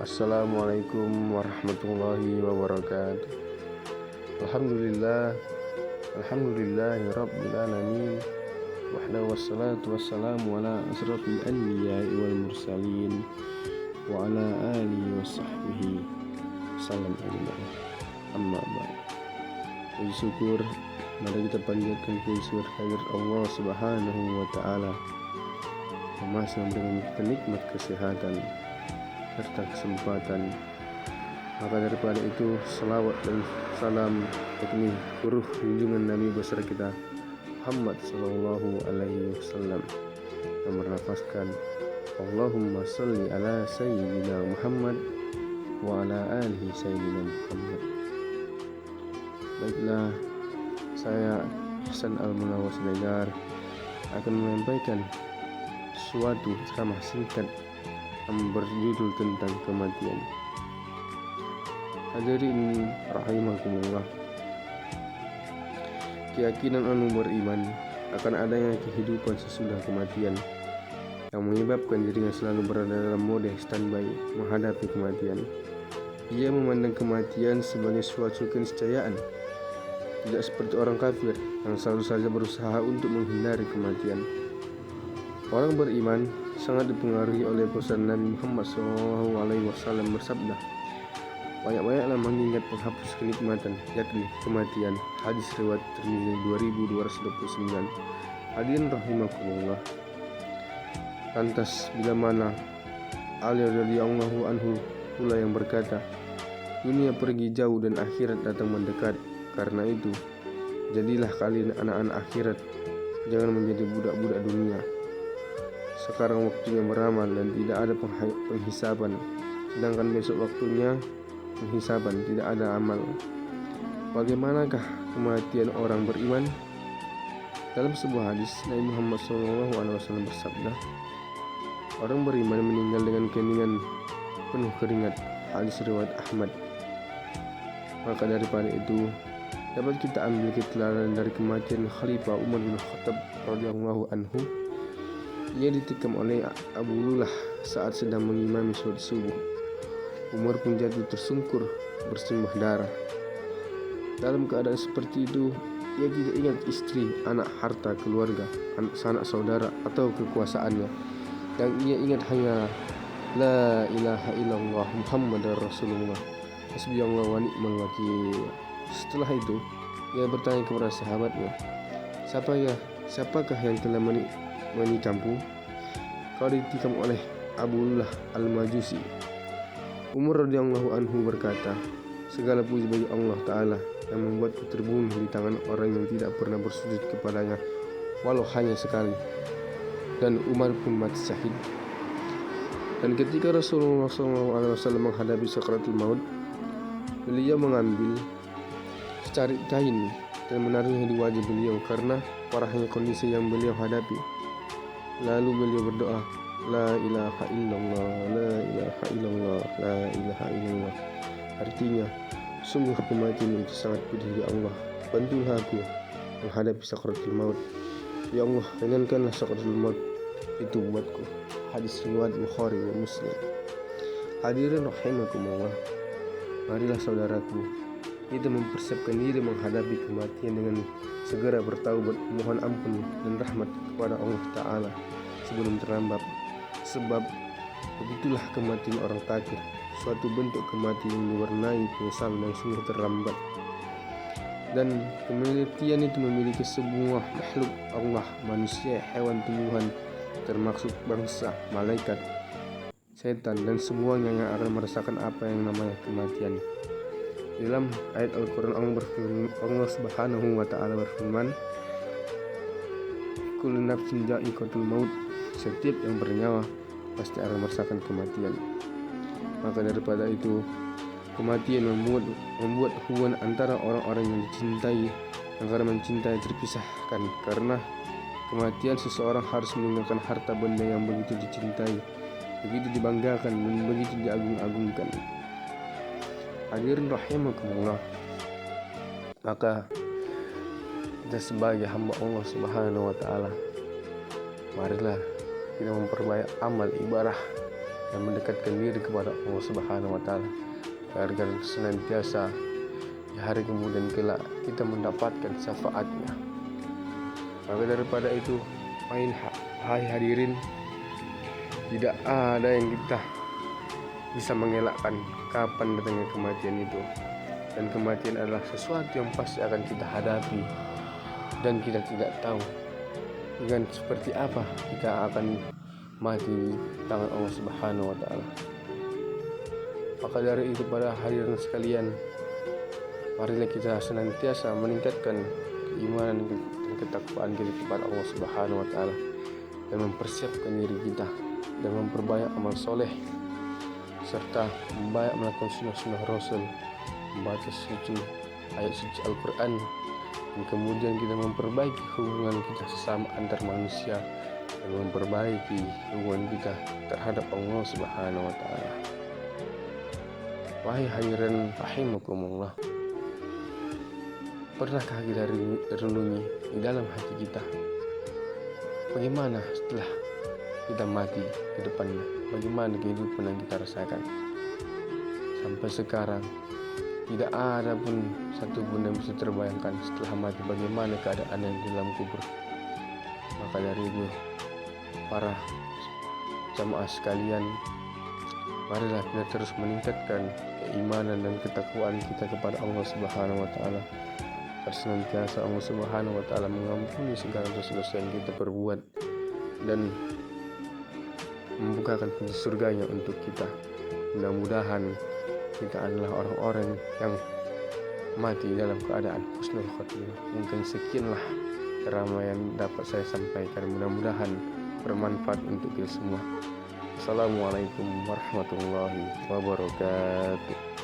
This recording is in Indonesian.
Assalamualaikum warahmatullahi wabarakatuh. Alhamdulillahi rabbil alamin. Wahdahu wassalatu wassalamu ala asrafil anbiya'i wal mursalin wa ala alihi wa sahbihi salam ajma'in. Amma ba'd. Puji syukur mari kita panjatkan puji syukur kehadirat Allah Subhanahu wa taala yang masih memberikan kita nikmat kesehatan serta kesempatan. Maka daripada itu salawat dan salam yakni huruf junjungan Nabi besar kita Muhammad sallallahu alaihi wasallam yang bernafaskan Allahumma salli ala sayyidina Muhammad wa ala alihi sayyidina Muhammad. Baiklah, saya Hasan Al-Munawwar Siregar akan menyampaikan suatu ceramah singkat yang berjudul tentang kematian. Hadirin rahimakumullah, keyakinan anu beriman akan adanya kehidupan sesudah kematian yang menyebabkan dirinya selalu berada dalam mode standby menghadapi kematian. Ia memandang kematian sebagai suatu keniscayaan, tidak seperti orang kafir yang selalu saja berusaha untuk menghindari kematian. Orang beriman sangat dipengaruhi oleh pesan Nabi Muhammad SAW bersabda, banyak-banyaklah mengingat penghapus kenikmatan, yakni kematian. Hadis riwayat Tirmidzi 2229. Hadirin rahimakumullah. Lantas bila mana Ali radhiyallahu anhu pula yang berkata, dunia pergi jauh dan akhirat datang mendekat. Karena itu, jadilah kalian anak-anak akhirat, jangan menjadi budak-budak dunia. Sekarang waktunya beramal dan tidak ada penghisaban, sedangkan besok waktunya penghisaban, tidak ada amal. Bagaimanakah kematian orang beriman? Dalam sebuah hadis, Nabi Muhammad SAW bersabda, orang beriman meninggal dengan keningan penuh keringat. Hadis riwayat Ahmad. Maka daripada itu dapat kita ambil keteladanan dari kematian Khalifah Umar bin Khattab radhiyallahu anhu. Ia ditikam oleh Abu Lulah saat sedang mengimami sholat subuh. Umar pun jatuh tersungkur bersimbah darah. Dalam keadaan seperti itu, ia tidak ingat istri, anak, harta, keluarga, sanak saudara atau kekuasaannya. Yang ia ingat hanya la ilaha illallah Muhammadar Rasulullah hasbiyallahu wa ni'mal wakil. Setelah itu, ia bertanya kepada sahabatnya, siapakah yang telah menikamku? Kau ditikam oleh Abu Lulah al-Majusi. Umar radhiyallahu anhu berkata, segala puji bagi Allah Ta'ala yang membuatku terbunuh di tangan orang yang tidak pernah bersujud kepadanya walau hanya sekali. Dan Umar pun mati syahid. Dan ketika Rasulullah SAW menghadapi sakaratul maut, beliau mengambil secarik kain dan menaruhnya di wajah beliau karena parahnya kondisi yang beliau hadapi. Lalu beliau berdoa, la ilaha illallah, la ilaha illallah, la ilaha illallah. Artinya, sungguh kematian itu sangat pedih ya Allah, bantulah aku menghadapi sakaratul maut. Ya Allah, ringankanlah sakaratul maut itu buatku. Hadis riwayat Bukhari wa Muslim. Hadirin rahimakumullah, marilah saudaraku, kita mempersiapkan diri menghadapi kematian dengan segera bertaubat, mohon ampun dan rahmat kepada Allah Ta'ala sebelum terlambat. Sebab begitulah kematian orang kafir, suatu bentuk kematian yang diwarnai penyesalan dan sungguh terlambat. Dan kematian itu memiliki semua makhluk Allah, manusia, hewan, tumbuhan, termasuk bangsa, malaikat, setan, dan semuanya yang akan merasakan apa yang namanya kematian. Dalam ayat Al-Quran Allah Subhanahu wa ta'ala berfirman, kullu nafsin dha'iqatul maut, setiap yang bernyawa pasti akan merasakan kematian. Maka daripada itu, kematian membuat hubungan antara orang-orang yang dicintai yang karena mencintai terpisahkan. Karena kematian seseorang harus meninggalkan harta benda yang begitu dicintai, begitu dibanggakan dan begitu diagung-agungkan. Hadirin rahimakumullah, maka kita sebagai hamba Allah Subhanahu wa ta'ala, marilah kita memperbanyak amal ibadah dan mendekatkan diri kepada Allah Subhanahu wa taala agar senantiasa di hari kemudian kelak kita mendapatkan syafaatnya. Maka daripada itu, hai hadirin, tidak ada yang kita bisa mengelakkan kapan datangnya kematian itu. Dan kematian adalah sesuatu yang pasti akan kita hadapi, dan kita tidak tahu dengan seperti apa kita akan mati di tangan Allah Subhanahu wa taala. Maka dari itu, pada hadirin sekalian, marilah kita senantiasa meningkatkan keimanan dan ketakwaan kita kepada Allah Subhanahu wa taala, dan mempersiapkan diri kita dan memperbanyak amal soleh, serta banyak melakukan sunnah-sunnah Rasul, membaca ayat suci Al-Quran, dan kemudian kita memperbaiki hubungan kita sesama antar manusia, dan memperbaiki hubungan kita terhadap Allah Subhanahu wa taala. Wahai hadirin rahimakumullah, pernahkah kita renungi di dalam hati kita, bagaimana setelah kita mati ke depannya, bagaimana kehidupan yang kita rasakan? Sampai sekarang tidak ada pun satu pun yang bisa terbayangkan setelah mati bagaimana keadaan yang di dalam kubur. Maka dari itu, para jamaah sekalian, marilah kita terus meningkatkan keimanan dan ketakwaan kita kepada Allah Subhanahu wa taala, agar senantiasa Allah Subhanahu wa taala mengampuni segala dosa-dosa yang kita perbuat dan membukakan pintu surganya untuk kita. Mudah-mudahan kita adalah orang-orang yang mati dalam keadaan husnul khotimah. Mungkin sekianlah ceramah yang dapat saya sampaikan, mudah-mudahan bermanfaat untuk kita semua. Assalamualaikum warahmatullahi wabarakatuh.